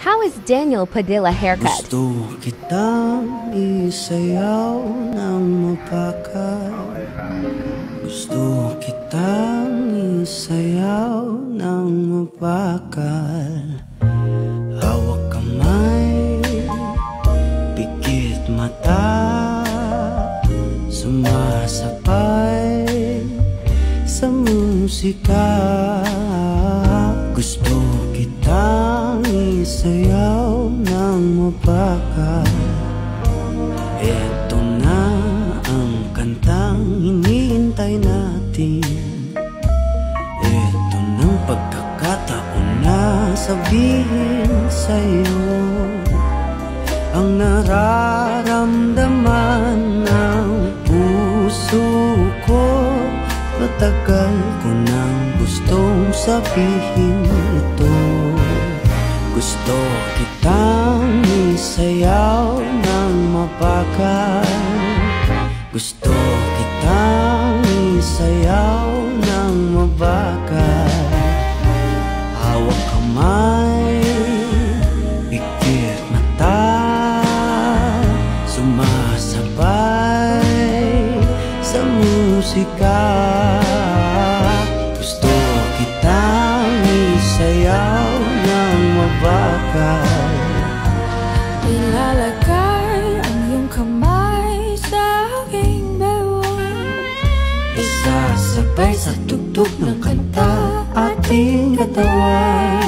How is Daniel Padilla haircut? Gusto kitang isayaw ng mapakal. Gusto kitang isayaw ng mapakal. Hawak kamay, pikit mata, sumasabay sa musika. Gusto kitang isayaw ng mapakal. Eto na ang kantang hinihintay natin. Eto ng pagkakataon na sabihin sa'yo ang nararamdaman ng puso ko. Matagal ko nang gustong sabihin ito. Gusto kitang isayaw ng mapakal. Gusto kitang isayaw ng mabakal. Hawak kamay, pikit mata, sumasabay sa musika. Gusto kitang isayaw ng mabakal. Ilalagay ang iyong kamay sa aking bewang. Isasabay sa tugtog ng kanta ating katawan.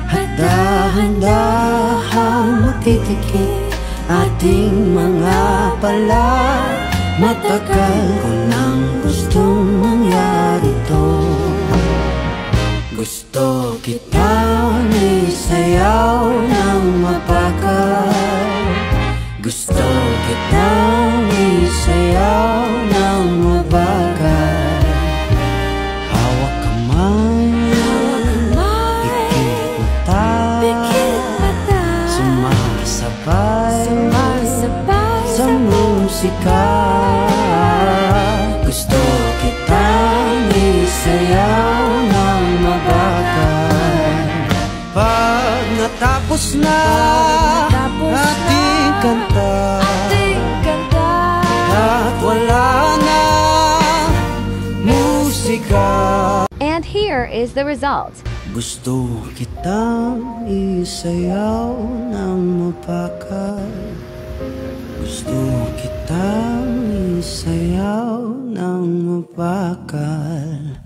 Handa-handahang matitikip ating mga pala. Matagal ko nang gustong mangyari to. Gusto kitang isayaw ng mapakal. Gusto kitang isayaw ng mabakal. Hawak kamay, pikit mata, sumasabay sa musika. Gusto kitang isayaw ng mabakal. Pag natapos na ating kanta, at wala na musika, And here is the result. gusto kitang isayaw ng mapakal. Gusto kitang isayaw ng mapakal.